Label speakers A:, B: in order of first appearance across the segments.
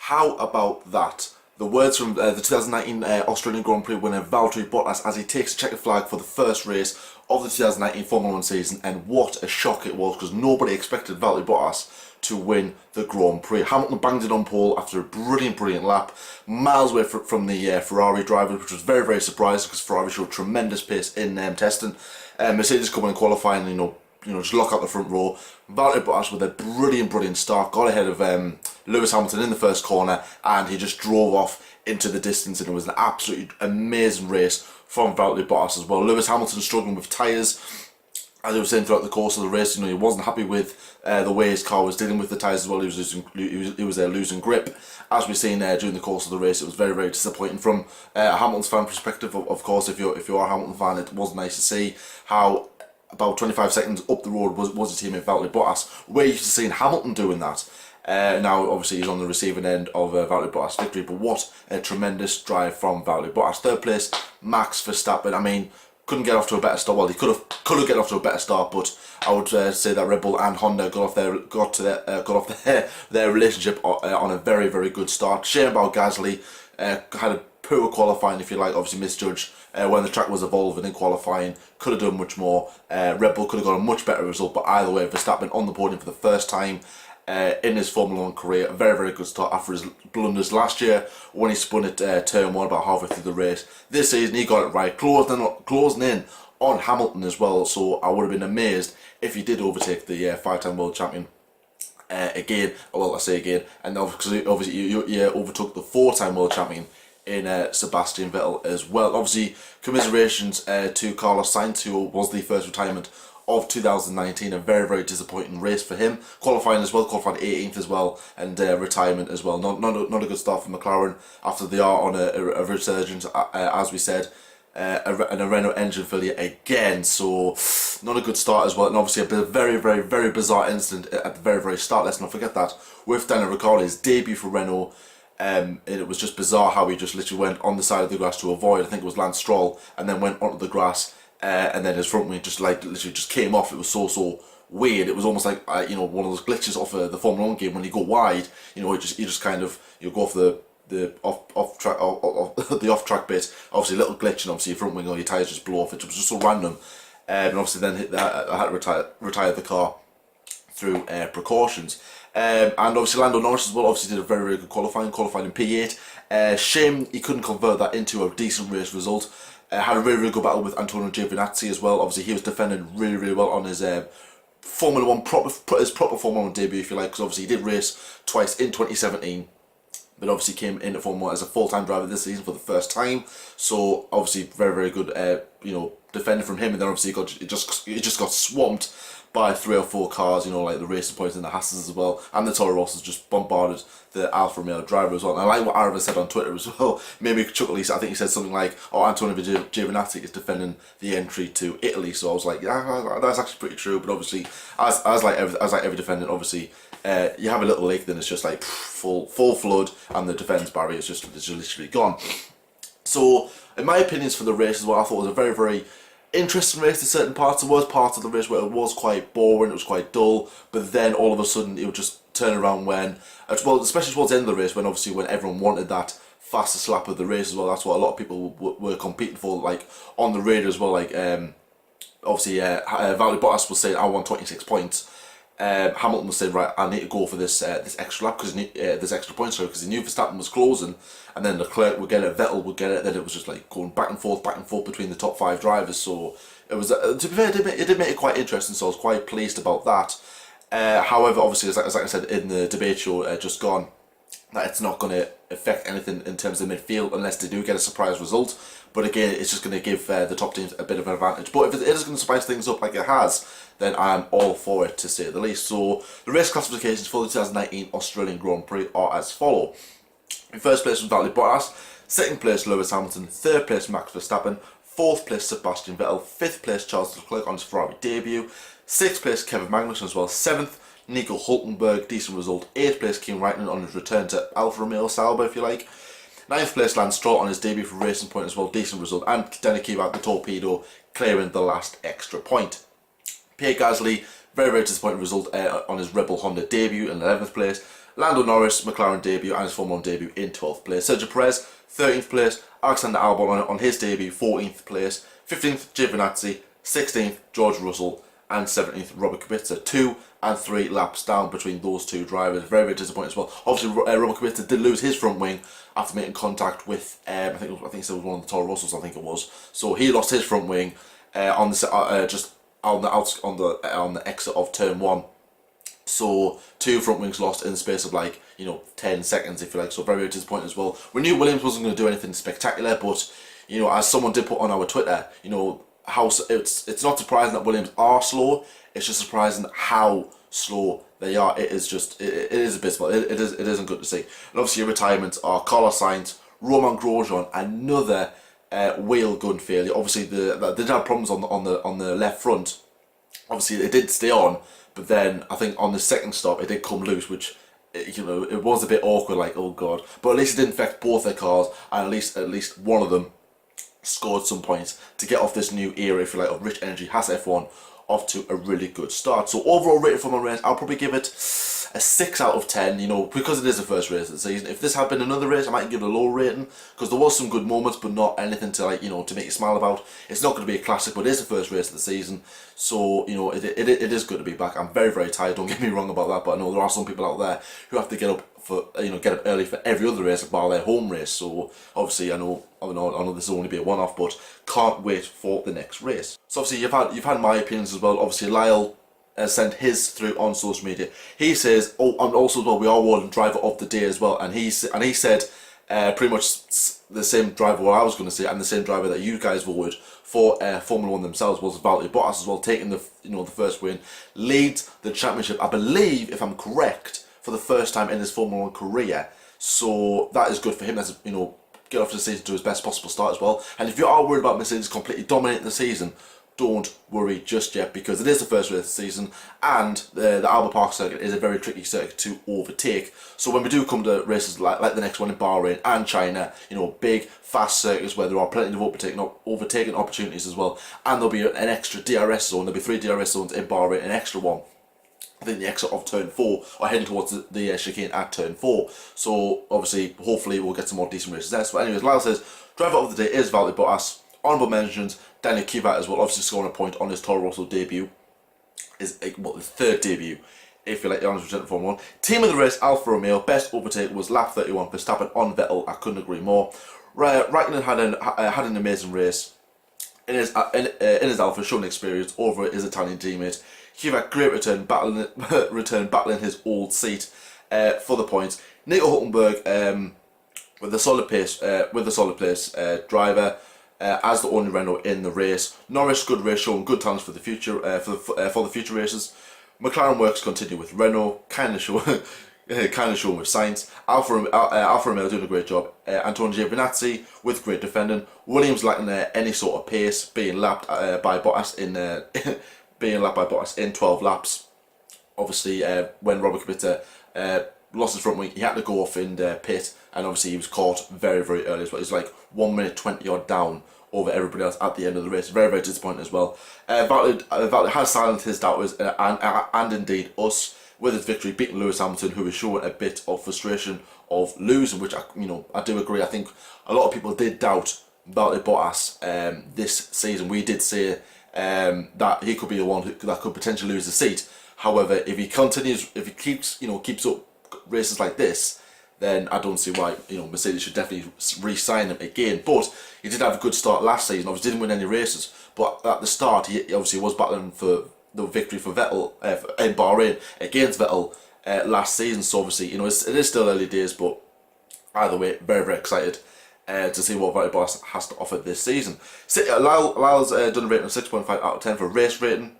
A: How about that? The words from the 2019 Australian Grand Prix winner Valtteri Bottas as he takes a checkered flag for the first race of the 2019 Formula 1 season, and what a shock it was, because nobody expected Valtteri Bottas to win the Grand Prix. Hamilton banged it on pole after a brilliant lap, miles away from the Ferrari drivers, which was very surprising because Ferrari showed tremendous pace in testing. Mercedes coming in qualifying, just lock out the front row. Valtteri Bottas with a brilliant start, got ahead of Lewis Hamilton in the first corner, and he just drove off into the distance, and it was an absolutely amazing race from Valtteri Bottas as well. Lewis Hamilton struggling with tyres, as I was saying throughout the course of the race. He wasn't happy with the way his car was dealing with the tyres as well. He was losing grip, as we've seen during the course of the race. It was very disappointing from a Hamilton's fan perspective. Of course, if you are a Hamilton fan, it was nice to see how about 25 seconds up the road was a teammate Valtteri Bottas. We're used to seeing Hamilton doing that. Now, obviously, he's on the receiving end of Valtteri Bottas' victory, but what a tremendous drive from Valtteri Bottas. Third place, Max Verstappen. I mean, couldn't get off to a better start. Well, he could have get off to a better start, but I would say that Red Bull and Honda got off their relationship on a very good start. Shame about Gasly. Had a poor qualifying, if you like. Obviously misjudged when the track was evolving in qualifying. Could have done much more. Red Bull could have got a much better result, but either way, Verstappen on the podium for the first time in his Formula 1 career. A very good start after his blunders last year when he spun at turn 1 about halfway through the race. This season he got it right, closing in on Hamilton as well, so I would have been amazed if he did overtake the 5-time world champion again. Well, I say again, and obviously you overtook the 4-time world champion in Sebastian Vettel as well. Obviously, commiserations to Carlos Sainz, who was the first retirement of 2019. A very disappointing race for him. Qualifying as well, qualified 18th as well, and retirement as well. Not a good start for McLaren after they are on a resurgence, as we said. And a Renault engine failure again, so not a good start as well. And obviously a very bizarre incident at the very start. Let's not forget that with Daniel Ricciardo's debut for Renault. It was just bizarre how he just literally went on the side of the grass to avoid, I think it was Lance Stroll, and then went onto the grass, and then his front wing just literally just came off. It was so weird. It was almost like one of those glitches off the Formula 1 game when you go wide. You just kind of go for the off track bit. Obviously a little glitch, and obviously your front wing or your tyres just blow off. It was just so random, and obviously then I had to retire the car through precautions. And obviously Lando Norris as well obviously did a very good qualified in P8. Shame he couldn't convert that into a decent race result. Had a really good battle with Antonio Giovinazzi as well. Obviously he was defending really well on his Formula 1 proper Formula 1 debut, if you like, because obviously he did race twice in 2017. But obviously came into Formula 1 as a full-time driver this season for the first time. So obviously very good defender from him. And then obviously he just got swamped by 3 or 4 cars, like the Racing Points and the Haas's as well, and the Toro Rossos just bombarded the Alfa Romeo driver as well. And I like what Arava said on Twitter as well. Made me chuckle. I think he said something like, "Oh, Antonio Giovinazzi is defending the entry to Italy." So I was like, "Yeah, that's actually pretty true." But obviously, as like every defendant, obviously, you have a little leak, then it's just like full flood, and the defence barrier is just literally gone. So, in my opinions for the race as well, I thought it was a very interesting race to certain parts. There was parts of the race where it was quite boring, it was quite dull, but then all of a sudden it would just turn around when, well, especially towards the end of the race, when everyone wanted that fastest lap of the race as well. That's what a lot of people were competing for, like on the radio as well. Like obviously Valtteri Bottas was saying, "I want 26 points." Hamilton was saying, "Right, I need to go for this extra lap because this extra points because he knew Verstappen was closing, and then Leclerc would get it, Vettel would get it." Then it was just like going back and forth between the top 5 drivers. So it was, to be fair, it did make it quite interesting. So I was quite pleased about that. However, obviously, as I said in the debate show just gone, that it's not going to affect anything in terms of midfield unless they do get a surprise result. But again, it's just going to give the top teams a bit of an advantage. But if it is going to spice things up like it has, then I'm all for it, to say the least. So the race classifications for the 2019 Australian Grand Prix are as follow. In first place was Valtteri Bottas, second place Lewis Hamilton, third place Max Verstappen, fourth place Sebastian Vettel, fifth place Charles Leclerc on his Ferrari debut, sixth place Kevin Magnussen as well, seventh Nico Hulkenberg, decent result, eighth place Kimi Raikkonen on his return to Alfa Romeo Sauber, if you like, ninth place Lance Stroll on his debut for Racing Point as well, decent result, and Danny Kivat, the torpedo, clearing the last extra point. Pierre Gasly, very disappointing result on his Red Bull Honda debut in 11th place. Lando Norris, McLaren debut and his Formula 1 debut in 12th place. Sergio Perez, 13th place. Alexander Albon on his debut, 14th place. 15th, Giovinazzi. 16th, George Russell. And 17th, Robert Kubica. 2 and 3 laps down between those two drivers. Very, very disappointing as well. Obviously, Robert Kubica did lose his front wing after making contact with, I think it was one of the Toro Rossos, I think it was. So he lost his front wing on the exit of turn 1. So 2 front wings lost in the space of 10 seconds, if you like. So very, very disappointing as well. We knew Williams wasn't going to do anything spectacular, but as someone did put on our Twitter, how it's not surprising that Williams are slow. It's just surprising how slow they are. It is abysmal. It isn't good to see. And obviously your retirements are Carlos Sainz, Romain Grosjean, another wheel gun failure. Obviously they did have problems on the left front. Obviously it did stay on, but then I think on the second stop it did come loose, which it was a bit awkward. Like, oh god. But at least it didn't affect both their cars, and at least one of them scored some points to get off this new era, if you like, of Rich Energy Haas F1 off to a really good start. So overall rating for my race, I'll probably give it a 6 out of 10, because it is the first race of the season. If this had been another race, I might give it a low rating, because there was some good moments, but not anything to to make you smile about. It's not going to be a classic, but it is the first race of the season, so it is good to be back. I'm very, very tired, don't get me wrong about that, but I know there are some people out there who have to get up early for every other race bar their home race. So obviously I know this will only be a one-off, but can't wait for the next race. So obviously you've had my opinions as well. Obviously Lyle sent his through on social media. He says, and also as well, we are awarding driver of the day as well, and he said pretty much the same driver what I was going to say, and the same driver that you guys voted for Formula 1 themselves was Valtteri Bottas as well, taking the the first win, leads the championship, I believe, if I'm correct, for the first time in his Formula 1 career. So that is good for him. That's get off the season to his best possible start as well. And if you are worried about Mercedes completely dominating the season, don't worry just yet, because it is the first race of the season, and the Albert Park circuit is a very tricky circuit to overtake. So when we do come to races like the next one in Bahrain and China, big fast circuits where there are plenty of overtaking opportunities as well, and there'll be an extra DRS zone. There'll be 3 DRS zones in Bahrain, an extra one I think the exit of turn 4, or heading towards the chicane at turn 4. So obviously, hopefully we'll get some more decent races there. So anyways, Lyle says, driver of the day is Valtteri Bottas. Honourable mentions, Daniel Kvyat as well, obviously scoring a point on his Toro Rosso debut. His third debut, if you like the honours of Formula 1. Team of the race, Alfa Romeo. Best overtake was lap 31, Verstappen on Vettel. I couldn't agree more. Raikkonen had an amazing race in his Alfa, showing experience over his Italian teammate. Kvyat, great return, battling his old seat for the points. Nico Hülkenberg with the solid place driver as the only Renault in the race. Norris, good race, showing good talents for the future for the future races. McLaren works continue with Renault, kind of showing with Sainz. Alfa Romeo doing a great job. Antonio Giovinazzi with great defending. Williams lacking any sort of pace, being lapped by Bottas in 12 laps. Obviously, when Robert Kubica lost his front wing, he had to go off in the pit, and obviously he was caught very, very early as well. He's like 1 minute 20 odd down over everybody else at the end of the race. Very, very disappointing as well. Valtteri has silenced his doubters and indeed us with his victory, beating Lewis Hamilton, who was showing a bit of frustration of losing, which I do agree. I think a lot of people did doubt Valtteri Bottas this season. We did say that he could be the one that could potentially lose the seat. However, if he keeps up races like this, then I don't see why Mercedes should definitely re-sign him again. But he did have a good start last season. Obviously didn't win any races, but at the start he obviously was battling for the victory for Vettel in Bahrain against Vettel last season. So obviously it is still early days, but either way, very, very excited to see what Valtteri Bottas has to offer this season. Lyle's done a rating of 6.5 out of 10 for race rating.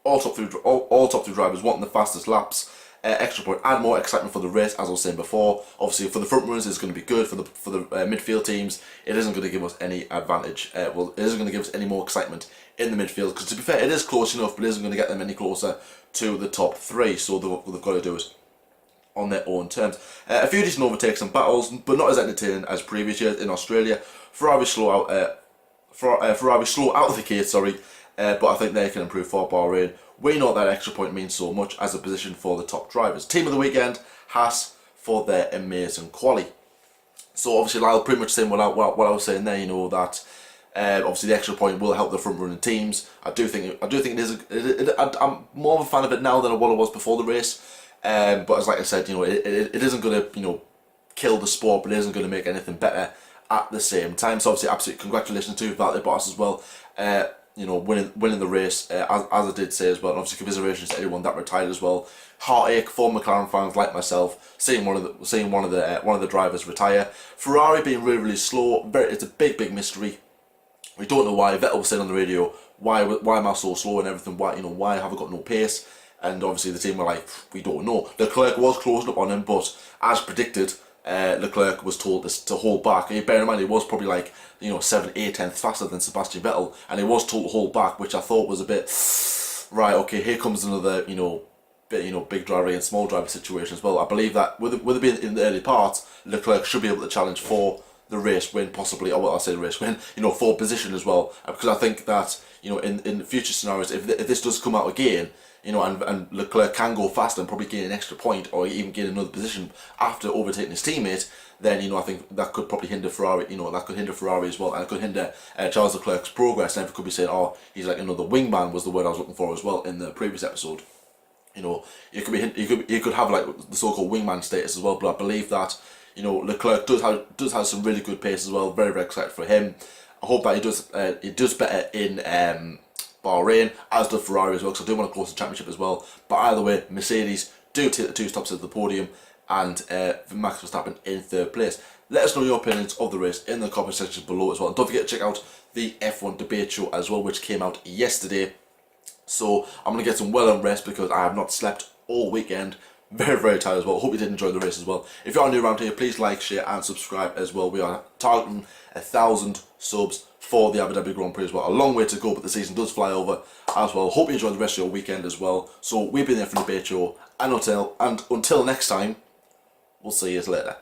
A: All top three drivers wanting the fastest laps. Extra point and more excitement for the race, as I was saying before. Obviously, for the front runners, it's going to be good. For the midfield teams, it isn't going to give us any advantage. It isn't going to give us any more excitement in the midfield, because to be fair, it is close enough, but it isn't going to get them any closer to the top 3. So they've got to do it on their own terms. A few decent overtakes and battles, but not as entertaining as previous years. In Australia, Ferrari slow out of the gate, sorry. But I think they can improve for Bahrain. we know that extra point means so much as a position for the top drivers. Team of the weekend, Haas, for their amazing quali. So obviously Lyle pretty much saying what I was saying there, you know, that obviously the extra point will help the front running teams. I do think it is. I'm more of a fan of it now than what I was before the race. But as like I said, you know, it isn't going to, you know, kill the sport, but it isn't going to make anything better at the same time. So obviously, absolute congratulations to Valtteri Bottas as well. You know, winning the race, as I did say as well. And obviously, commiserations to everyone that retired as well. Heartache for McLaren fans like myself, seeing one of the drivers retire. Ferrari being really slow. It's a big mystery. We don't know why. Vettel was saying on the radio, why am I so slow and everything? Why have I got no pace? And obviously the team were like, we don't know. Leclerc was closing up on him, but as predicted, Leclerc was told to hold back. Bear in mind, he was probably like, you know, 7, 8 tenths faster than Sebastian Vettel, and he was told to hold back, which I thought was a bit, right, okay, here comes another, big driver and small driver situation as well. I believe that with it being in the early part, Leclerc should be able to challenge for the race win, possibly, or I say the race win, you know, for position as well. Because I think that, you know, in future scenarios, if this does come out again, you know, and Leclerc can go faster and probably gain an extra point or even gain another position after overtaking his teammate, then, you know, I think that could probably hinder Ferrari, you know, that could hinder Ferrari as well, and it could hinder Charles Leclerc's progress, and everyone could be saying, oh, he's like another wingman was the word I was looking for as well in the previous episode. You know, you could have like the so-called wingman status as well, but I believe that, you know, Leclerc does have some really good pace as well. Very excited for him. I hope that he does better in Bahrain, as does Ferrari as well, because I do want to close the championship as well. But either way, Mercedes do take the 2 stops at the podium, and Max Verstappen in 3rd place. Let us know your opinions of the race in the comment section below as well. And don't forget to check out the F1 debate show as well, which came out yesterday. So I'm going to get some well-earned rest because I have not slept all weekend. Very tired as well. Hope you did enjoy the race as well. If you are new around here, please like, share and subscribe as well. We are targeting 1,000 subs for the Abu Dhabi Grand Prix as well. A long way to go, but the season does fly over as well. Hope you enjoy the rest of your weekend as well. So we've been there for the debate show, and until next time, we'll see you later.